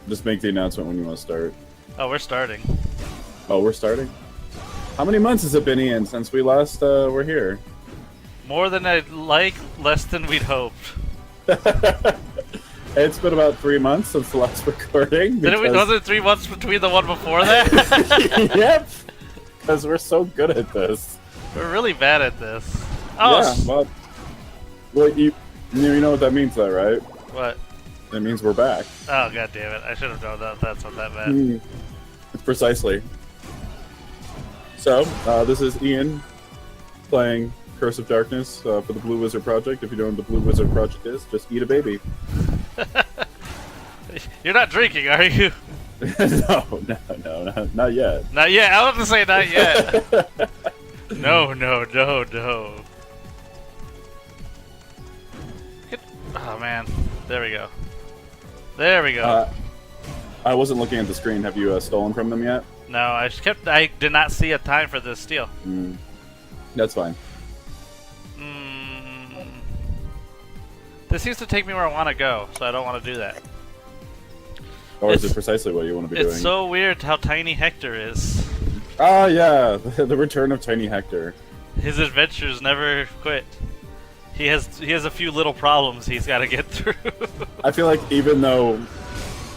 Just make the announcement when you want to start. Oh, we're starting. Oh, we're starting? How many months has it been, Ian, since we last were here? More than I'd like, less than we'd hoped. It's been about 3 months since the last recording. Was it 3 months between the one before that? Yep! Because we're so good at this. We're really bad at this. Oh, yeah, well, you know what that means, though, right? What? That means we're back. Oh, god damn it. I should have known that. That's not that bad. Precisely. So, this is Ian playing Curse of Darkness for the Blue Wizard Project. If you don't know what the Blue Wizard Project is, just eat a baby. You're not drinking, are you? No, not yet. Not yet. I was going to say not yet. No. Oh, man. There we go. There we go. I wasn't looking at the screen. Have you stolen from them yet? No, I did not see a time for this steal. That's fine. This seems to take me where I want to go, so I don't want to do that. Or is it precisely what you want to be doing? It's so weird how tiny Hector is. Ah, yeah, the return of Tiny Hector. His adventures never quit. He has a few little problems he's got to get through. I feel like even though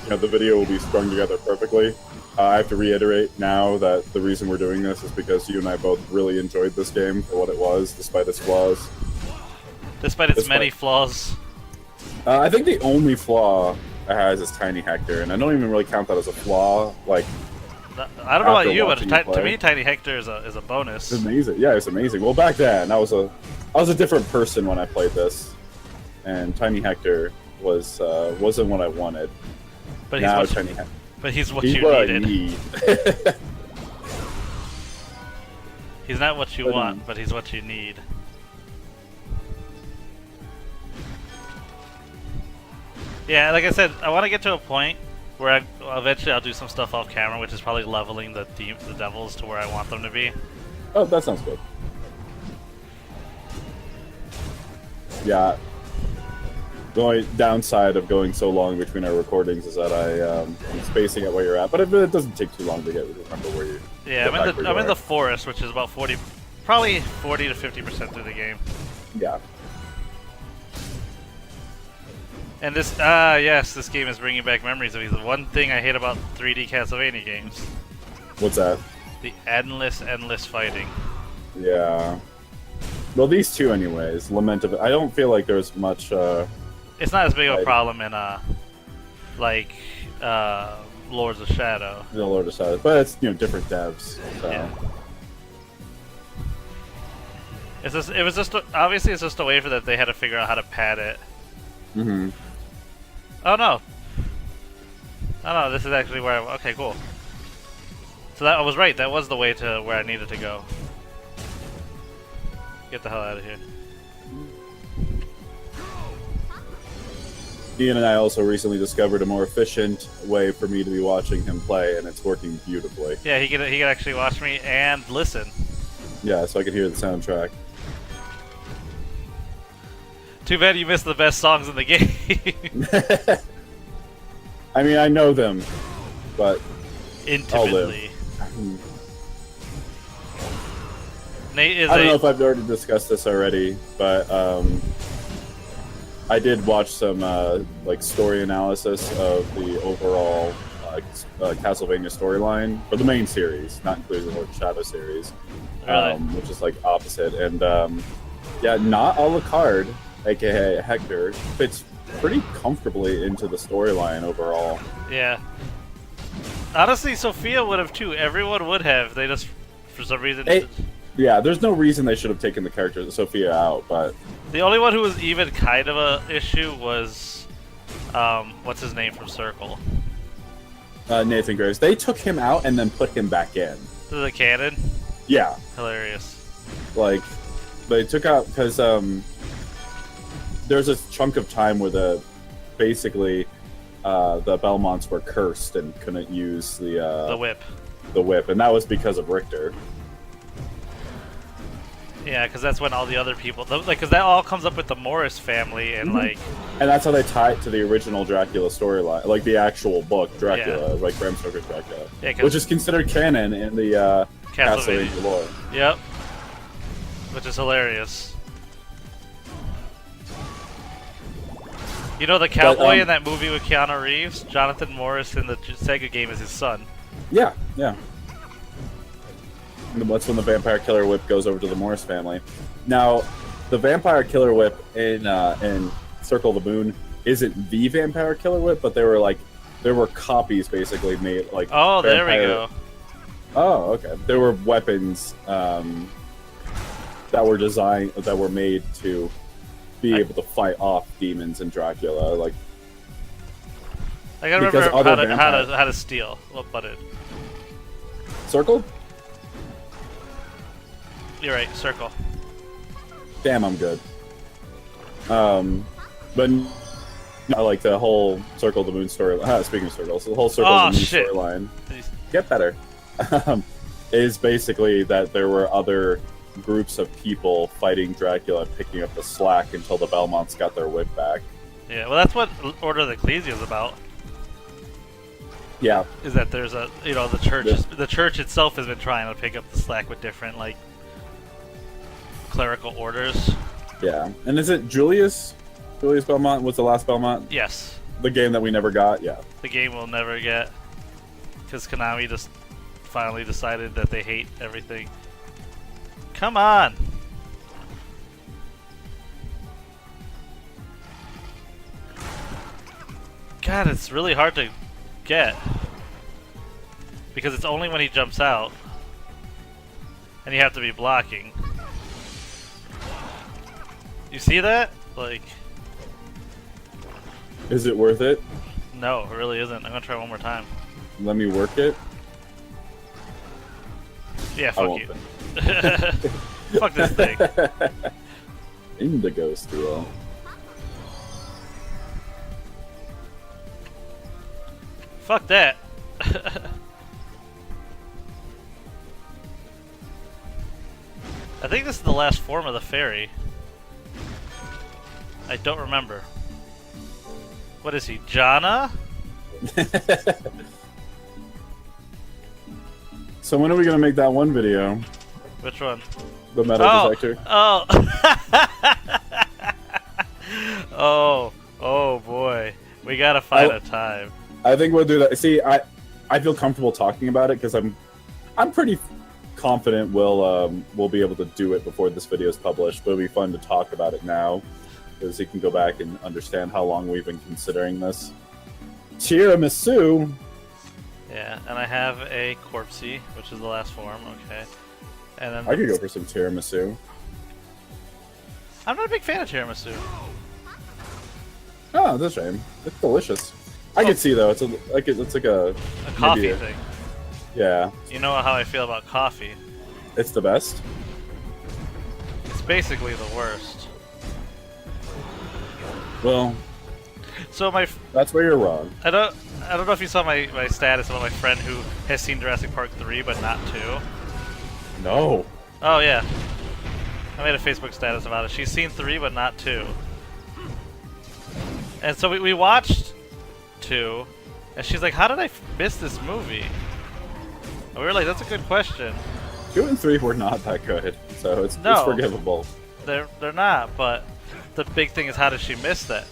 the video will be strung together perfectly, I have to reiterate now that the reason we're doing this is because you and I both really enjoyed this game for what it was, despite its flaws. Despite its many flaws. I think the only flaw it has is Tiny Hector, and I don't even really count that as a flaw. Like, I don't know about you, but to me, Tiny Hector is a bonus. It's amazing. Yeah, it's amazing. Well, back then, I was a different person when I played this, and Tiny Hector wasn't what I wanted. But now, he's what you needed. Need. He's not what you want, but he's what you need. Yeah, like I said, I want to get to a point where eventually I'll do some stuff off camera, which is probably leveling the devils to where I want them to be. Oh, that sounds good. Yeah. The only downside of going so long between our recordings is that I'm spacing at where you're at, but it doesn't take too long to remember where you. Yeah, I'm in the forest, which is about probably 40 to 50% through the game. Yeah. And this, yes, this game is bringing back memories of me. The one thing I hate about 3D Castlevania games. What's that? The endless fighting. Yeah. Well, these two, anyways. Lament of it. I don't feel like there's much. It's not as big of a problem in Lords of Shadow. The Lord of Shadow, but it's different devs. So. Yeah. Obviously it's just a way for that they had to figure out how to pad it. Mm-hmm. Oh no! Oh no, this is actually where okay, cool. So I was right, that was the way to where I needed to go. Get the hell out of here. Ian and I also recently discovered a more efficient way for me to be watching him play, and it's working beautifully. Yeah, he could actually watch me and listen. Yeah, so I could hear the soundtrack. Too bad you missed the best songs in the game. I mean, I know them, but intimately. Nate is I don't know if I've already discussed this already, but I did watch some story analysis of the overall Castlevania storyline for the main series, not including the Lord of Shadow series, really? Which is opposite. And yeah, not Alucard, aka Hector, fits pretty comfortably into the storyline overall. Yeah. Honestly, Sophia would have too. Everyone would have. They just, for some reason. Yeah, there's no reason they should have taken the character of Sophia out, but the only one who was even kind of a issue was, what's his name from Circle? Nathan Graves. They took him out and then put him back in. To the canon? Yeah. Hilarious. They took out, because there's a chunk of time where basically the Belmonts were cursed and couldn't use the whip. The whip, and that was because of Richter. Yeah, because that's when all the other people, like, because that all comes up with the Morris family, and like, And that's how they tie it to the original Dracula storyline, like the actual book Dracula, like Bram Stoker's Dracula, Yeah, which is considered canon in the Castlevania lore. Yep. Which is hilarious. You know the cowboy in that movie with Keanu Reeves? Jonathan Morris in the Sega game is his son. Yeah, yeah. And that's when the Vampire Killer Whip goes over to the Morris family. Now, the Vampire Killer Whip in Circle of the Moon isn't the Vampire Killer Whip, but there were copies basically made like. Oh, there we go. Oh, okay. There were weapons that were made to be able to fight off demons and Dracula. Like, I gotta remember how to steal. What button? Circle? You're right, circle. Damn, I'm good. But I like the whole Circle of the Moon story. Speaking of circles, the whole Circle of the Moon storyline. Get better. Is basically that there were other groups of people fighting Dracula, picking up the slack until the Belmonts got their whip back. Yeah, well, that's what Order of the Ecclesia is about. Yeah, is that there's a the church the church itself has been trying to pick up the slack with different like clerical orders. Yeah, and is it Julius Belmont was the last Belmont? Yes. The game that we never got. Yeah. The game we'll never get because Konami just finally decided that they hate everything. Come on. God, it's really hard to get because it's only when he jumps out and you have to be blocking. You see that? Like, is it worth it? No, it really isn't. I'm gonna try one more time. Let me work it. Yeah, fuck you. Fuck this thing. Indigo Steel. Fuck that. I think this is the last form of the fairy. I don't remember. What is he, Jana? So when are we gonna make that one video? Which one? The metal detector. Oh. Oh boy. We gotta find a time. I think we'll do that. See, I feel comfortable talking about it because I'm pretty confident we'll be able to do it before this video is published. But it'll be fun to talk about it now because you can go back and understand how long we've been considering this. Tiramisu. Yeah, and I have a Corpsey, which is the last form. Okay, and then I could go for some tiramisu. I'm not a big fan of tiramisu. Oh, that's a shame. It's delicious. I could see though. It's like a coffee thing. Yeah. You know how I feel about coffee. It's the best. It's basically the worst. Well, so that's where you're wrong. I don't know if you saw my status about my friend who has seen Jurassic Park 3 but not 2. No. Oh yeah. I made a Facebook status about it. She's seen 3 but not 2. And so we watched 2, and she's like, how did I miss this movie? And we were like, that's a good question. 2 and 3 were not that good, so it's forgivable. They're not, but the big thing is how did she miss that?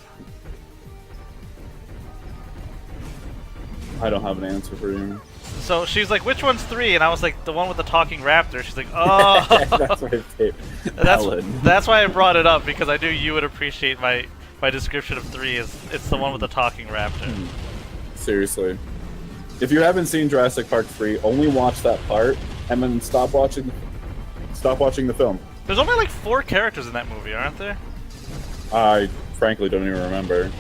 I don't have an answer for you. So she's like, which one's 3? And I was like, the one with the talking raptor. She's like, oh. That's my favorite. That's why I brought it up, because I knew you would appreciate my description of 3 is it's the one with the talking raptor. Seriously. If you haven't seen Jurassic Park 3, only watch that part and then stop watching the film. There's only like 4 characters in that movie, aren't there? I frankly don't even remember.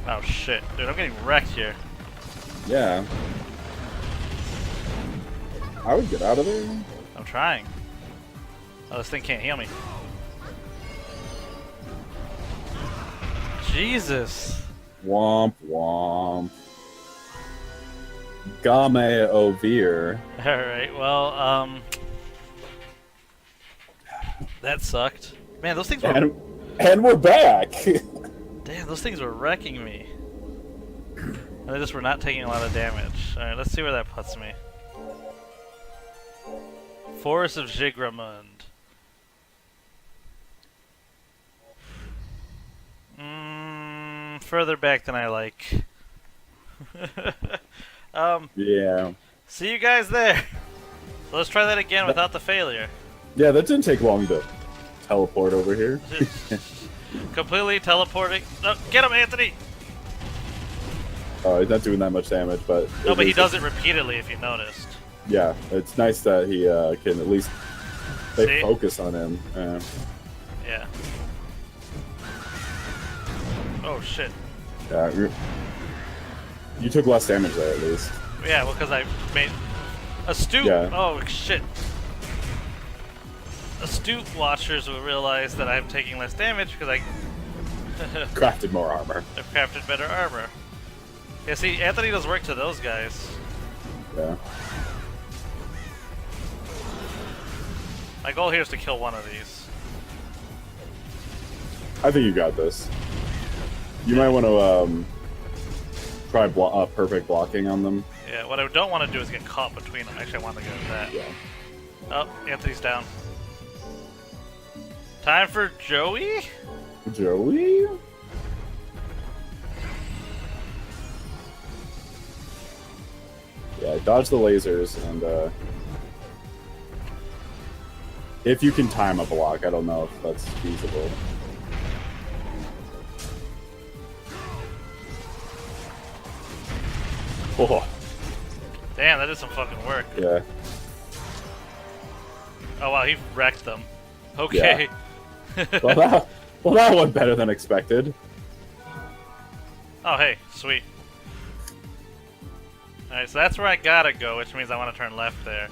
Oh shit, dude, I'm getting wrecked here. Yeah. I would get out of there. I'm trying. Oh, this thing can't heal me. Jesus. Womp womp. Game over. Alright, well, That sucked. Man, those things were... And we're back! Damn, those things were wrecking me. And they just were not taking a lot of damage. Alright, let's see where that puts me. Forest of Jigramund. Further back than I like. Yeah. See you guys there. So let's try that again without the failure. Yeah, that didn't take long to teleport over here. Completely teleporting. No, get him, Anthony! Oh, he's not doing that much damage, but... No, but he does it repeatedly if you noticed. Yeah, it's nice that he can at least stay focused on him. Yeah. Oh, shit. Yeah, you took less damage there, at least. Yeah, well, because I made... Astute... Yeah. Oh, shit. Astute watchers will realize that I'm taking less damage because I... Crafted more armor. I've crafted better armor. Yeah, see, Anthony does work to those guys. Yeah. My goal here is to kill one of these. I think you got this. You might want to try perfect blocking on them. Yeah, what I don't want to do is get caught between them. Actually, I want to go to that. Yeah. Oh, Anthony's down. Time for Joey? Joey? Yeah, dodge the lasers and if you can time a block, I don't know if that's feasible. Oh. Damn, that did some fucking work. Yeah. Oh wow, he wrecked them. Okay. Yeah. well, that went better than expected. Oh hey, sweet. Alright, so that's where I gotta go, which means I want to turn left there.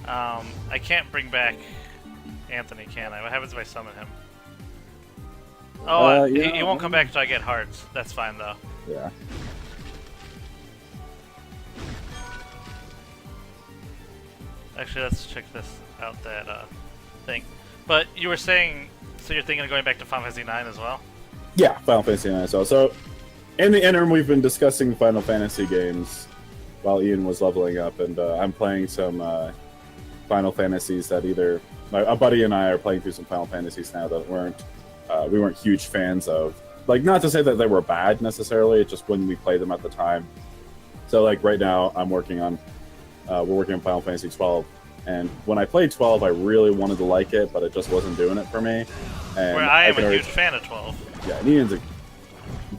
I can't bring back Anthony, can I? What happens if I summon him? Oh, yeah. he won't come back until I get hearts. That's fine though. Yeah. Actually, let's check this out, that thing. But you were saying, so you're thinking of going back to Final Fantasy IX as well? Yeah, Final Fantasy IX as well. So, in the interim, we've been discussing Final Fantasy games while Ian was leveling up, and I'm playing some Final Fantasies that either... a buddy and I are playing through some Final Fantasies now that we weren't huge fans of. Like, not to say that they were bad, necessarily, it's just when we played them at the time. So, like, right now, we're working on Final Fantasy 12, and when I played 12, I really wanted to like it, but it just wasn't doing it for me. And where I am a huge fan of 12. Yeah, and Ian's a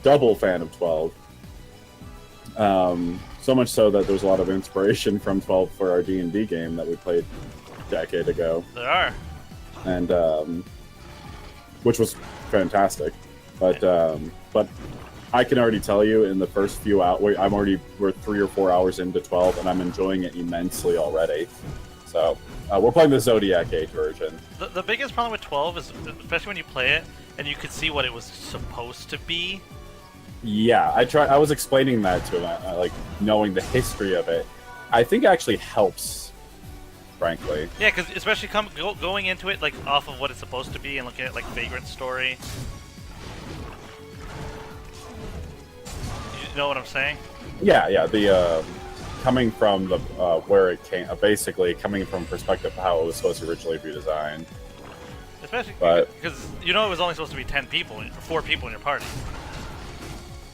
double fan of 12. So much so that there's a lot of inspiration from 12 for our D&D game that we played a decade ago. There are. And which was fantastic. But I can already tell you in the first few hours, we're 3 or 4 hours into 12, and I'm enjoying it immensely already. So we're playing the Zodiac Age version. The biggest problem with 12 is, especially when you play it, and you could see what it was supposed to be. Yeah, I was explaining that to him, like knowing the history of it. I think it actually helps, frankly. Yeah, because especially going into it like off of what it's supposed to be and looking at like Vagrant's story. You know what I'm saying? Yeah. The coming from the where it came, basically coming from perspective of how it was supposed to originally be designed. Especially because it was only supposed to be 10 people, or 4 people in your party.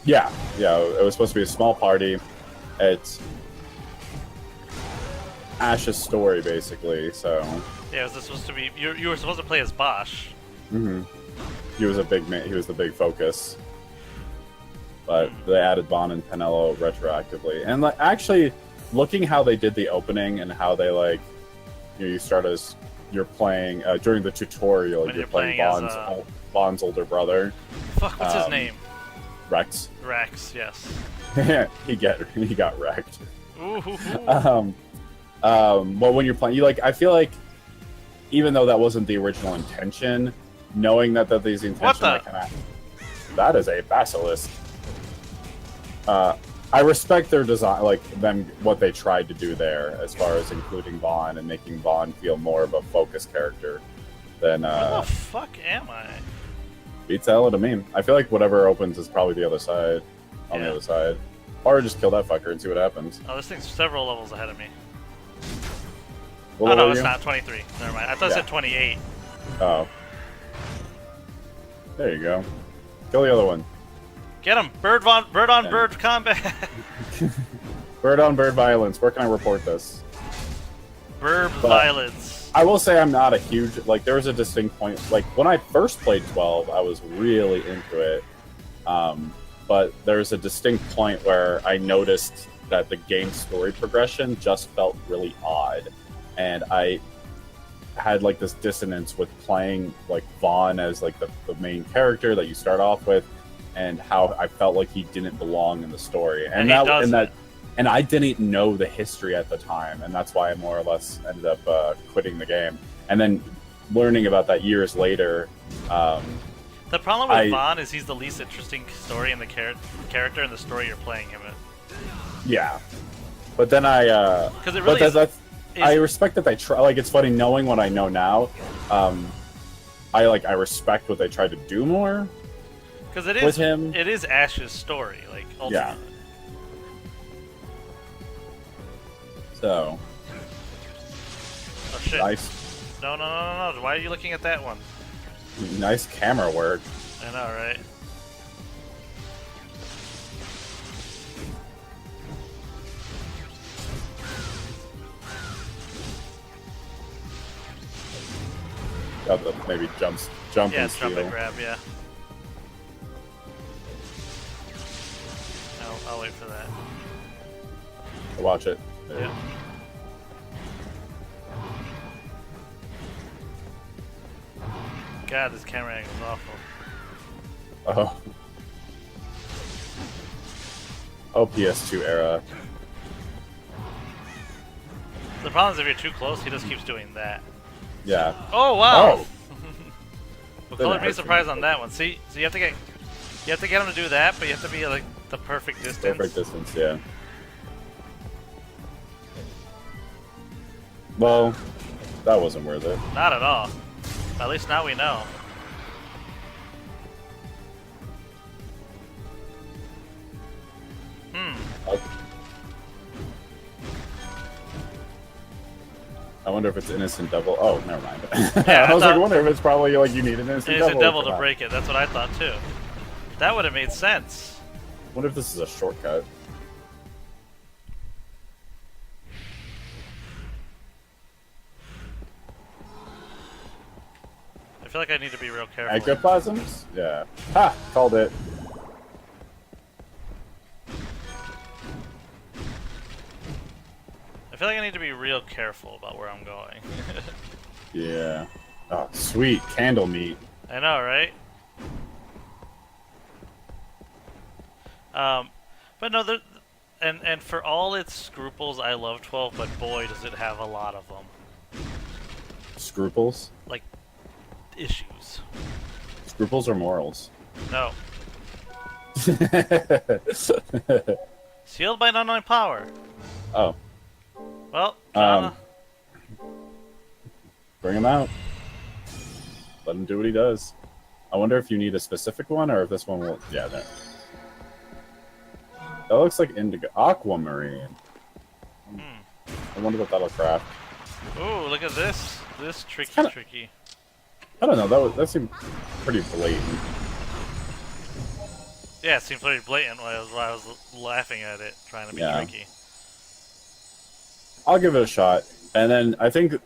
Yeah, it was supposed to be a small party. It's Ash's story, basically. So yeah, was this supposed to be? You were supposed to play as Bosch. Mm-hmm. He was a big man. He was the big focus. But they added Bon and Penelo retroactively, and like actually looking how they did the opening and how they you start as you're playing during the tutorial. When you're playing Bon's older brother. Fuck, what's his name? Rex. Rex, yes. he got wrecked. Ooh. Well, when you're playing, I feel like even though that wasn't the original intention, knowing that these intentions are that is a basilisk. I respect their design, what they tried to do there, as far as including Vaughn and making Vaughn feel more of a focus character. then Where the fuck am I? beats the hell out of me. I feel like whatever opens is probably the other side. On the other side. Or just kill that fucker and see what happens. Oh, this thing's several levels ahead of me. What Oh no, are it's you? not 23. Never mind. I thought it said 28. Oh. There you go. Kill the other one. Get him! Bird on bird combat! Bird on bird violence. Where can I report this? Bird violence. I will say I'm not a huge... Like, there was a distinct point... Like, when I first played 12, I was really into it. But there's a distinct point where I noticed that the game story progression just felt really odd. And I had, like, this dissonance with playing, like, Vaughn as, like, the main character that you start off with, and how I felt like he didn't belong in the story. And I didn't know the history at the time, and that's why I more or less ended up quitting the game. And then learning about that years later. The problem with Vaughn is he's the least interesting story in the character in the story you're playing him in. Yeah, but then I because it really I respect that they try. Like, it's funny knowing what I know now. I respect what they tried to do more. Because it is Ash's story, like ultimately. Yeah. So. Oh shit! Nice. No! Why are you looking at that one? Nice camera work. I know, right? Maybe jump yeah, and steal. jump and grab, yeah. I'll wait for that. Watch it. Yeah. God, this camera angle is awful. Oh, PS2 era. The problem is if you're too close, he just keeps doing that. Yeah. Oh wow! Oh. Well, color me surprised on that one. See, so you have to get him to do that, but you have to be like the perfect distance. Perfect distance, yeah. Well, that wasn't worth it. Not at all. At least now we know. I wonder if it's innocent devil. Oh, never mind. Yeah, I was like, I wonder if it's probably like you need an innocent devil to break it. That's what I thought too. That would have made sense. I wonder if this is a shortcut. I feel like I need to be real careful. Ectoplasms? Yeah. Ha! Called it. I feel like I need to be real careful about where I'm going. Yeah. Oh, sweet. Candle meat. I know, right? But no, and for all its scruples, I love 12, but boy, does it have a lot of them. Scruples? Like, issues. Scruples or morals? No. Sealed by an unknown power. Oh. Well, Jana. Bring him out. Let him do what he does. I wonder if you need a specific one or if this one will... Yeah, there. That looks like indigo. Aquamarine. I wonder what that'll craft. Ooh, look at this. This tricky. I don't know. That seemed pretty blatant. Yeah, it seemed pretty blatant while I was laughing at it, trying to be tricky. I'll give it a shot. And then I think...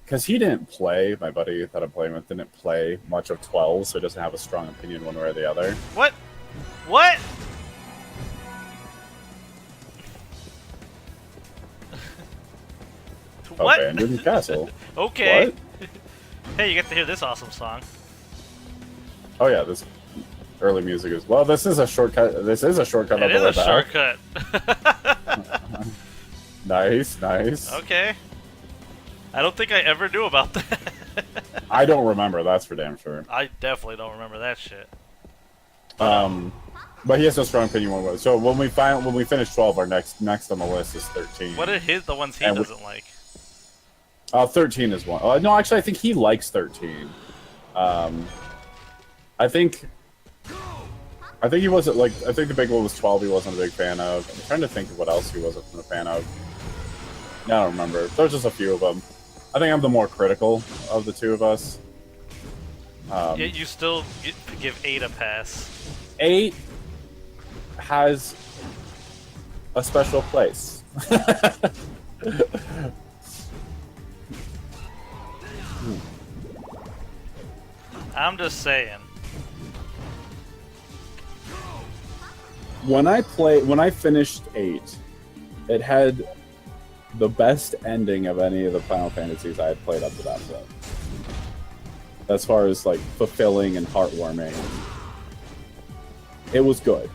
Because he didn't play, my buddy that I'm playing with didn't play much of 12, so he doesn't have a strong opinion one way or the other. What? What? What? Abandoned castle. Okay. What? Hey, you get to hear this awesome song. Oh yeah, this early music is... Well, this is a shortcut. This is a shortcut. It is a shortcut. Nice, nice. Okay. I don't think I ever knew about that. I don't remember, that's for damn sure. I definitely don't remember that shit. But he has no strong opinion one way. So when we finish 12, our next on the list is 13. What are the ones he doesn't like? 13 is one. No, actually, I think he likes 13. I think he wasn't like. I think the big one was 12. He wasn't a big fan of. I'm trying to think of what else he wasn't a fan of. I don't remember. There's just a few of them. I think I'm the more critical of the two of us. Yeah, you still give 8 a pass. 8 has a special place. I'm just saying. When I finished 8, it had the best ending of any of the Final Fantasies I had played up to that point. As far as like fulfilling and heartwarming, it was good.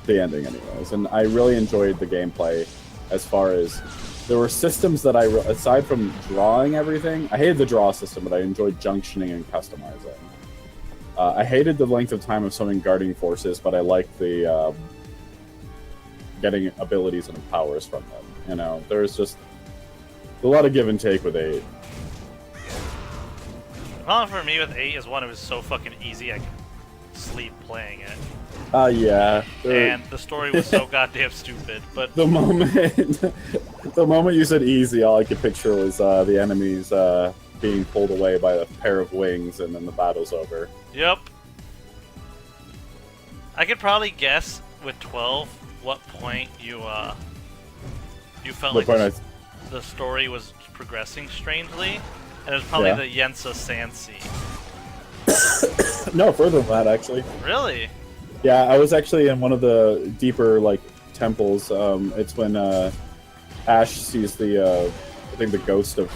The ending, anyways, and I really enjoyed the gameplay. As far as there were systems that aside from drawing everything, I hated the draw system, but I enjoyed junctioning and customizing. I hated the length of time of summoning guardian forces, but I liked the getting abilities and powers from them. You know, there's just a lot of give and take with 8. The problem for me with 8 is one, it was so fucking easy I could sleep playing it. Yeah. And the story was so goddamn stupid, but... The moment you said easy, all I could picture was the enemies being pulled away by a pair of wings, and then the battle's over. Yep. I could probably guess with 12 what point you felt like the story was progressing strangely, and it was probably the Yensa Sansi. No, further than that, actually. Really? Yeah, I was actually in one of the deeper like temples. It's when Ash sees the I think the ghost of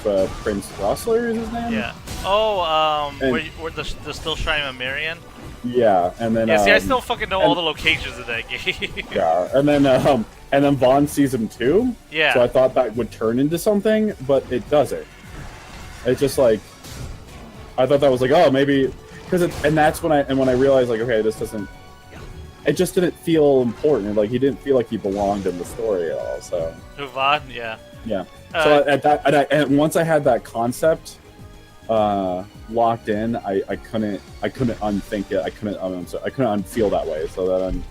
Prince Rossler is his name. Yeah. Oh, where the still Shrine of Miriam. Yeah, and then yeah. See, I still fucking know all the locations of that game. Yeah, and then Vaughn sees him too. Yeah. So I thought that would turn into something, but it doesn't. It's just like I thought that was like, oh, maybe and that's when I realized like, okay, this doesn't. It just didn't feel important. Like he didn't feel like he belonged in the story at all. So. Vaughn, yeah. Yeah. So and once I had that concept locked in, I couldn't unthink it. I couldn't unfeel that way. So then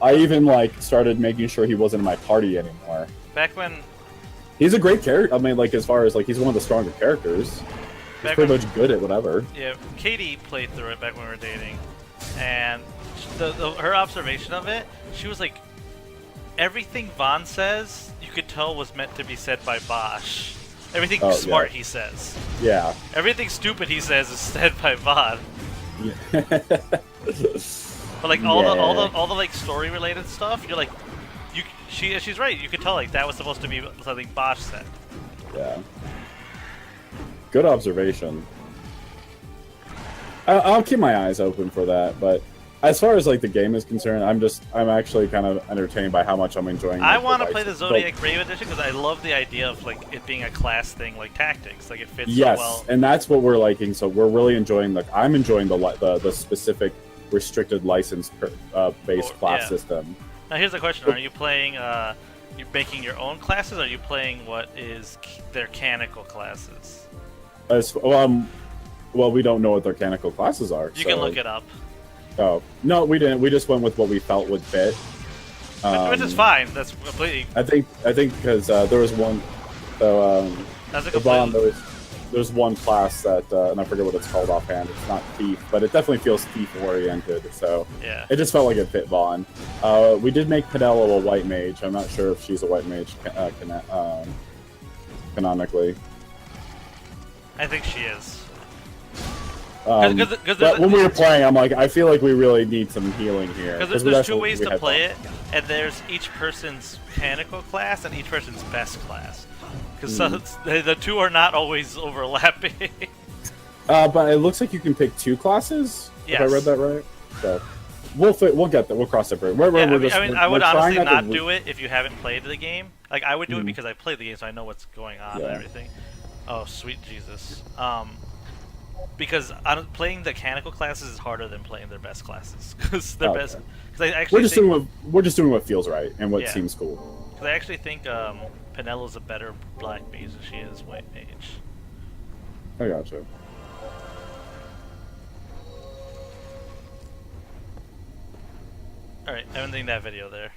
I even like started making sure he wasn't in my party anymore. Back when he's a great character. I mean, like as far as like he's one of the stronger characters. He's pretty much good at whatever. Yeah, Katie played through it back when we were dating, and her observation of it, she was like, everything Vaughn says, you could tell was meant to be said by Bosch. Everything smart he says. Yeah. Everything stupid he says is said by Vaughn. Yeah. But like all the like story related stuff, you're like, she's right. You could tell like that was supposed to be something Bosch said. Yeah. Good observation. I'll keep my eyes open for that, but as far as like the game is concerned, I'm actually kind of entertained by how much I'm enjoying. I want to play the Zodiac Brave Edition because I love the idea of like it being a class thing, like tactics, like it fits so well. Yes, and that's what we're liking. So we're really enjoying I'm enjoying the specific restricted license based class system. Now here's the question: are you playing? You making your own classes? Or are you playing what is their canonical classes? Well, we don't know what their canonical classes are. You can look it up. Oh no, we didn't. We just went with what we felt would fit. Which is fine. That's completely. I think because there was one. So there's one class that and I forget what it's called offhand. It's not thief, but it definitely feels thief oriented. So yeah, it just felt like it fit Vaughn. We did make Penelope a white mage. I'm not sure if she's a white mage canonically. I think she is. But when we were playing, I'm like, I feel like we really need some healing here. Because there's two ways to play it, and there's each person's canonical class and each person's best class. Because the two are not always overlapping. But it looks like you can pick 2 classes. Yes. If I read that right. So we'll get that. We'll cross that bridge. I would honestly not do it if you haven't played the game. Like I would do it because I played the game, so I know what's going on and everything. Oh, sweet Jesus. Because playing the canonical classes is harder than playing their best classes. Because they're best. Because I actually we're just doing what feels right and what seems cool. Because I actually think Penelo's a better black mage than she is white mage. I gotcha. Alright, I'm ending that video there.